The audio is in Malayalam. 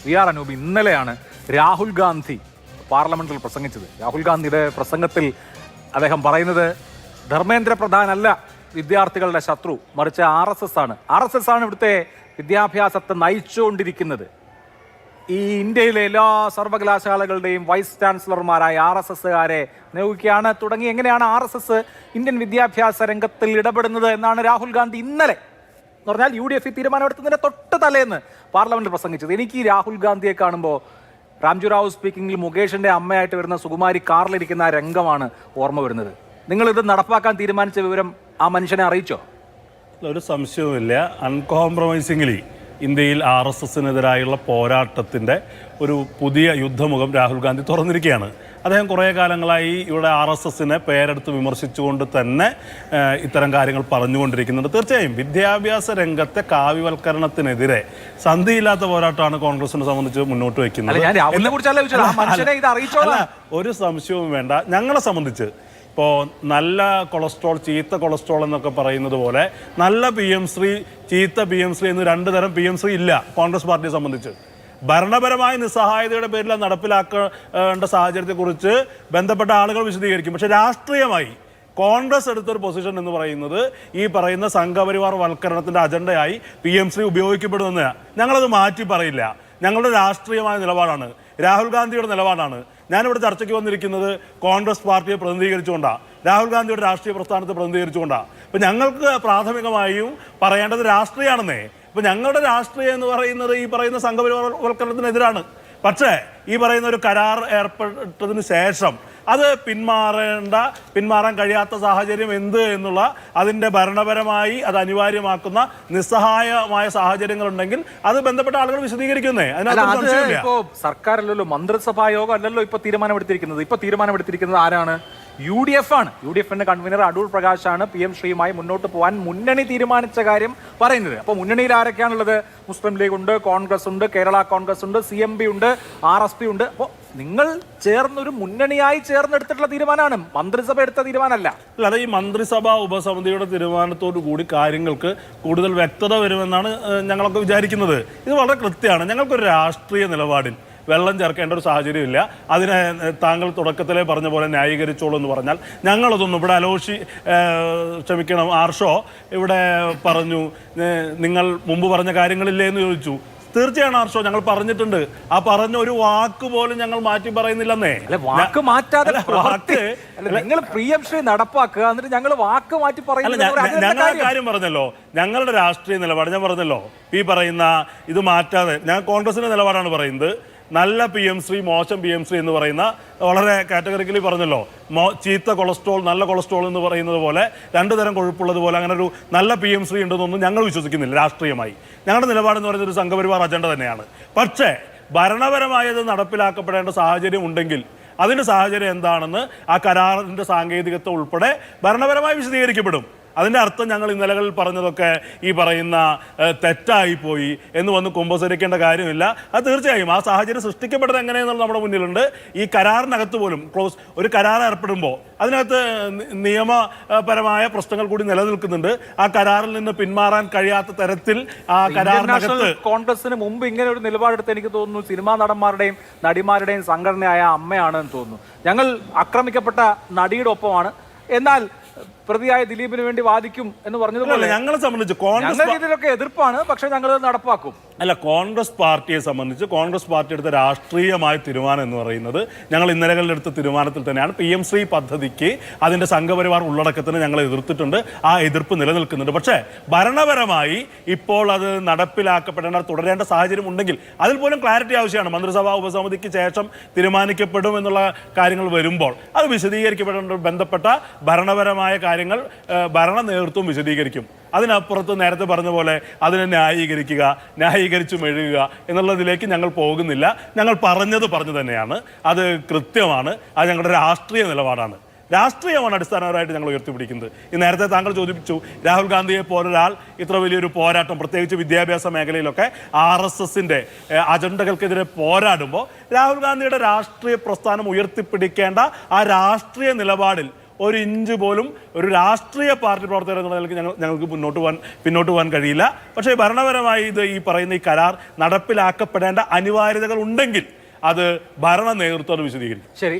VR അനൂപ്, ഇന്നലെയാണ് രാഹുൽ ഗാന്ധി പാർലമെന്റിൽ പ്രസംഗിച്ചത്. രാഹുൽ ഗാന്ധിയുടെ പ്രസംഗത്തിൽ അദ്ദേഹം പറയുന്നത് ധർമ്മേന്ദ്ര പ്രധാൻ അല്ല വിദ്യാർത്ഥികളുടെ ശത്രു, മറിച്ച് RSS ആണ്. RSS ആണ് ഇവിടുത്തെ വിദ്യാഭ്യാസത്തെ നയിച്ചുകൊണ്ടിരിക്കുന്നത്. ഈ ഇന്ത്യയിലെ എല്ലാ സർവകലാശാലകളുടെയും വൈസ് ചാൻസലർമാരായ RSSകാരെ നിയോഗിക്കുകയാണ് തുടങ്ങി. എങ്ങനെയാണ് RSS ഇന്ത്യൻ വിദ്യാഭ്യാസ രംഗത്തിൽ ഇടപെടുന്നത് എന്നാണ് രാഹുൽ ഗാന്ധി ഇന്നലെ എന്ന് പറഞ്ഞാൽ UDF തീരുമാനമെടുത്തതിന്റെ തൊട്ട് തലേന്ന് പാർലമെന്റിൽ പ്രസംഗിച്ചത്. എനിക്ക് ഈ രാഹുൽ ഗാന്ധിയെ കാണുമ്പോൾ രാംജു റാവു സ്പീക്കിംഗിൽ മുകേഷിന്റെ അമ്മയായിട്ട് വരുന്ന സുകുമാരി കാറിലിരിക്കുന്ന ആ രംഗമാണ് ഓർമ്മ വരുന്നത്. നിങ്ങളിത് നടപ്പാക്കാൻ തീരുമാനിച്ച വിവരം ആ മനുഷ്യനെ അറിയിച്ചോ? ഒരു സംശയവുമില്ല. അൺകോംപ്രമൈസിംഗ്ലി ഇന്ത്യയിൽ RSSനെതിരായുള്ള പോരാട്ടത്തിൻ്റെ ഒരു പുതിയ യുദ്ധമുഖം രാഹുൽ ഗാന്ധി തുറന്നിരിക്കുകയാണ്. അദ്ദേഹം കുറേ കാലങ്ങളായി ഇവിടെ RSSനെ പേരെടുത്ത് വിമർശിച്ചുകൊണ്ട് തന്നെ ഇത്തരം കാര്യങ്ങൾ പറഞ്ഞുകൊണ്ടിരിക്കുന്നുണ്ട്. തീർച്ചയായും വിദ്യാഭ്യാസ രംഗത്തെ കാവ്യവൽക്കരണത്തിനെതിരെ സന്ധിയില്ലാത്ത പോരാട്ടമാണ് കോൺഗ്രസിനെ സംബന്ധിച്ച് മുന്നോട്ട് വയ്ക്കുന്നത്. ഒരു സംശയവും വേണ്ട. ഞങ്ങളെ സംബന്ധിച്ച് ഇപ്പോൾ നല്ല കൊളസ്ട്രോൾ, ചീത്ത കൊളസ്ട്രോൾ എന്നൊക്കെ പറയുന്നത് പോലെ നല്ല PM-ശ്രീ, ചീത്ത PM-ശ്രീ എന്ന് രണ്ട് തരം PM-ശ്രീ ഇല്ല കോൺഗ്രസ് പാർട്ടിയെ സംബന്ധിച്ച്. ഭരണപരമായ നിസ്സഹായതയുടെ പേരിൽ നടപ്പിലാക്കേണ്ട സാഹചര്യത്തെക്കുറിച്ച് ബന്ധപ്പെട്ട ആളുകൾ വിശദീകരിക്കും. പക്ഷെ രാഷ്ട്രീയമായി കോൺഗ്രസ് എടുത്തൊരു പൊസിഷൻ എന്ന് പറയുന്നത് ഈ പറയുന്ന സംഘപരിവാർ വൽക്കരണത്തിൻ്റെ അജണ്ടയായി PM-ശ്രീ ഉപയോഗിക്കപ്പെടുമെന്ന് ഞങ്ങളത് മാറ്റി പറയില്ല. ഞങ്ങളുടെ രാഷ്ട്രീയമായ നിലപാടാണ്, രാഹുൽ ഗാന്ധിയുടെ നിലപാടാണ്. ഞാനിവിടെ ചർച്ചയ്ക്ക് വന്നിരിക്കുന്നത് കോൺഗ്രസ് പാർട്ടിയെ പ്രതിനിധീകരിച്ചുകൊണ്ടാണ്, രാഹുൽ ഗാന്ധിയുടെ രാഷ്ട്രീയ പ്രസ്ഥാനത്തെ പ്രതിനിധീകരിച്ചുകൊണ്ടാണ്. അപ്പം ഞങ്ങൾക്ക് പ്രാഥമികമായും പറയേണ്ടത് രാഷ്ട്രീയമാണെന്നേ. ഇപ്പം ഞങ്ങളുടെ രാഷ്ട്രീയം എന്ന് പറയുന്നത് ഈ പറയുന്ന സംഘപരിവാർവൽക്കരണത്തിനെതിരാണ്. പക്ഷേ ഈ പറയുന്ന ഒരു കരാർ ഏർപ്പെട്ടതിന് ശേഷം അത് പിന്മാറാൻ കഴിയാത്ത സാഹചര്യം എന്ത് എന്നുള്ള അതിൻ്റെ ഭരണപരമായി അത് അനിവാര്യമാക്കുന്ന നിസ്സഹായമായ സാഹചര്യങ്ങളുണ്ടെങ്കിൽ അത് ബന്ധപ്പെട്ട ആളുകൾ വിശദീകരിക്കുന്നേ. അതിനകത്ത് ഇപ്പോ സർക്കാരല്ലല്ലോ, മന്ത്രിസഭാ യോഗം അല്ലല്ലോ ഇപ്പൊ തീരുമാനമെടുത്തിരിക്കുന്നത്. ഇപ്പൊ തീരുമാനമെടുത്തിരിക്കുന്നത് ആരാണ്? UDF ആണ്. UDFന്റെ കൺവീനർ അടൂർ പ്രകാശാണ് PM-ശ്രീയുമായി മുന്നോട്ട് പോകാൻ മുന്നണി തീരുമാനിച്ച കാര്യം പറയുന്നത്. അപ്പോൾ മുന്നണിയിൽ ആരൊക്കെയാണുള്ളത്? മുസ്ലിം ലീഗ് ഉണ്ട്, കോൺഗ്രസ് ഉണ്ട്, കേരള കോൺഗ്രസ് ഉണ്ട്, CMB ഉണ്ട്, RSP ഉണ്ട്. അപ്പോൾ നിങ്ങൾ ചേർന്നൊരു മുന്നണിയായി ചേർന്നെടുത്തിട്ടുള്ള തീരുമാനമാണ്, മന്ത്രിസഭ എടുത്ത തീരുമാനമല്ല. അല്ലാതെ ഈ മന്ത്രിസഭാ ഉപസമിതിയുടെ തീരുമാനത്തോടു കൂടി കാര്യങ്ങൾക്ക് കൂടുതൽ വ്യക്തത വരുമെന്നാണ് ഞങ്ങളൊക്കെ വിചാരിക്കുന്നത്. ഇത് വളരെ കൃത്യമാണ്. ഞങ്ങൾക്കൊരു രാഷ്ട്രീയ നിലപാടിൽ വെള്ളം ചേർക്കേണ്ട ഒരു സാഹചര്യമില്ല. അതിനെ താങ്കൾ തുടക്കത്തിലേ പറഞ്ഞ പോലെ ന്യായീകരിച്ചോളൂ എന്ന് പറഞ്ഞാൽ ഞങ്ങളതൊന്നും ഇവിടെ ആർഷോ ഇവിടെ പറഞ്ഞു, നിങ്ങൾ മുമ്പ് പറഞ്ഞ കാര്യങ്ങളില്ലേ എന്ന് ചോദിച്ചു. തീർച്ചയാണ് ആർഷോ, ഞങ്ങൾ പറഞ്ഞിട്ടുണ്ട്. ആ പറഞ്ഞ ഒരു വാക്ക് പോലും ഞങ്ങൾ മാറ്റി പറയുന്നില്ലെന്നേ. വാക്ക് മാറ്റാതെ നിങ്ങൾ PM-ശ്രീ നടപ്പാക്കുക, എന്നിട്ട് ഞങ്ങൾ വാക്ക് മാറ്റി പറയുന്നില്ല. ഞങ്ങൾ കാര്യം പറഞ്ഞല്ലോ, ഞങ്ങളുടെ രാഷ്ട്രീയ നിലപാട് ഞാൻ പറഞ്ഞല്ലോ. ഈ പറയുന്ന ഇത് മാറ്റാതെ ഞാൻ കോൺഗ്രസിന്റെ നിലപാടാണ് പറയുന്നത്. നല്ല PM-ശ്രീ, മോശം PM-ശ്രീ എന്ന് പറയുന്ന വളരെ കാറ്റഗറിക്കലി പറഞ്ഞല്ലോ. ചീത്ത കൊളസ്ട്രോൾ, നല്ല കൊളസ്ട്രോൾ എന്ന് പറയുന്നത് പോലെ രണ്ടു തരം കൊഴുപ്പുള്ളത് പോലെ അങ്ങനെ ഒരു നല്ല PM-ശ്രീ ഉണ്ടെന്നൊന്നും ഞങ്ങൾ വിശ്വസിക്കുന്നില്ല. രാഷ്ട്രീയമായി ഞങ്ങളുടെ നിലപാടെന്ന് പറയുന്നത് ഒരു സംഘപരിവാർ അജണ്ട തന്നെയാണ്. പക്ഷേ ഭരണപരമായത് നടപ്പിലാക്കപ്പെടേണ്ട സാഹചര്യം ഉണ്ടെങ്കിൽ അതിൻ്റെ സാഹചര്യം എന്താണെന്ന് ആ കരാറിൻ്റെ സാങ്കേതികത്വം ഉൾപ്പെടെ ഭരണപരമായി വിശദീകരിക്കപ്പെടും. അതിൻ്റെ അർത്ഥം ഞങ്ങൾ ഇന്നലകളിൽ പറഞ്ഞതൊക്കെ ഈ പറയുന്ന തെറ്റായിപ്പോയി എന്ന് വന്ന് കുമ്പസരിക്കേണ്ട കാര്യമില്ല. അത് തീർച്ചയായും ആ സാഹചര്യം സൃഷ്ടിക്കപ്പെടുന്നത് എങ്ങനെയെന്നുള്ളത് നമ്മുടെ മുന്നിലുണ്ട്. ഈ കരാറിനകത്ത് പോലും ഒരു കരാർ ഏർപ്പെടുമ്പോൾ അതിനകത്ത് നിയമപരമായ പ്രശ്നങ്ങൾ കൂടി നിലനിൽക്കുന്നുണ്ട്. ആ കരാറിൽ നിന്ന് പിന്മാറാൻ കഴിയാത്ത തരത്തിൽ ആ കരാറിനകത്ത് കോൺഗ്രസിന് മുമ്പ് ഇങ്ങനെ ഒരു നിലപാടെടുത്ത് എനിക്ക് തോന്നുന്നു സിനിമാ നടന്മാരുടെയും നടിമാരുടെയും സംഘടനയായ അമ്മയാണെന്ന് തോന്നുന്നു. ഞങ്ങൾ ആക്രമിക്കപ്പെട്ട നടിയുടെ ഒപ്പമാണ്, എന്നാൽ പ്രതിയായ ദിലീപിന് വേണ്ടി വാദിക്കും എന്ന് പറഞ്ഞതുപോലെ ഞങ്ങളെ സംബന്ധിച്ച് ഇതിലൊക്കെ എതിർപ്പാണ്, പക്ഷെ ഞങ്ങൾ നടപ്പാക്കും. അല്ല, കോൺഗ്രസ് പാർട്ടിയെ സംബന്ധിച്ച് കോൺഗ്രസ് പാർട്ടി എടുത്ത രാഷ്ട്രീയമായ തീരുമാനം എന്ന് പറയുന്നത് ഞങ്ങൾ ഇന്നലകളിലെടുത്ത തീരുമാനത്തിൽ തന്നെയാണ്. PM-ശ്രീ പദ്ധതിക്ക് അതിൻ്റെ സംഘപരിവാർ ഉള്ളടക്കത്തിന് ഞങ്ങൾ എതിർത്തിട്ടുണ്ട്. ആ എതിർപ്പ് നിലനിൽക്കുന്നുണ്ട്. പക്ഷേ ഭരണപരമായി ഇപ്പോൾ അത് നടപ്പിലാക്കപ്പെടേണ്ട തുടരേണ്ട സാഹചര്യം ഉണ്ടെങ്കിൽ അതിൽ പോലും ക്ലാരിറ്റി ആവശ്യമാണ്. മന്ത്രിസഭാ ഉപസമിതിക്ക് ശേഷം തീരുമാനിക്കപ്പെടും എന്നുള്ള കാര്യങ്ങൾ വരുമ്പോൾ അത് വിശദീകരിക്കപ്പെടേണ്ട ബന്ധപ്പെട്ട ഭരണപരമായ കാര്യങ്ങൾ ഭരണ നേതൃത്വം വിശദീകരിക്കും. അതിനപ്പുറത്ത് നേരത്തെ പറഞ്ഞ പോലെ അതിനെ ന്യായീകരിച്ചു മെഴുകുക എന്നുള്ളതിലേക്ക് ഞങ്ങൾ പോകുന്നില്ല. ഞങ്ങൾ പറഞ്ഞത് പറഞ്ഞു തന്നെയാണ്, അത് കൃത്യമാണ്, അത് ഞങ്ങളുടെ രാഷ്ട്രീയ നിലപാടാണ്. രാഷ്ട്രീയമാണ് അടിസ്ഥാനപരമായിട്ട് ഞങ്ങൾ ഉയർത്തിപ്പിടിക്കുന്നത്. ഈ നേരത്തെ താങ്കൾ ചോദിച്ചു, രാഹുൽ ഗാന്ധിയെ പോലൊരാൾ ഇത്ര വലിയൊരു പോരാട്ടം പ്രത്യേകിച്ച് വിദ്യാഭ്യാസ മേഖലയിലൊക്കെ RSSന്റെ അജണ്ടകൾക്കെതിരെ പോരാടുമ്പോൾ രാഹുൽ ഗാന്ധിയുടെ രാഷ്ട്രീയ പ്രസ്ഥാനം ഉയർത്തിപ്പിടിക്കേണ്ട ആ രാഷ്ട്രീയ നിലപാടിൽ ഒരു ഇഞ്ച് പോലും ഒരു രാഷ്ട്രീയ പാർട്ടി പ്രവർത്തകർ എന്നുള്ള നിലയ്ക്ക് ഞങ്ങൾക്ക് പിന്നോട്ട് പോകാൻ കഴിയില്ല. പക്ഷേ ഭരണപരമായി ഈ പറയുന്ന ഈ കരാർ നടപ്പിലാക്കപ്പെടേണ്ട അനിവാര്യതകൾ ഉണ്ടെങ്കിൽ അത് ഭരണ നേതൃത്വം അത് വിശദീകരിക്കും. ശരി.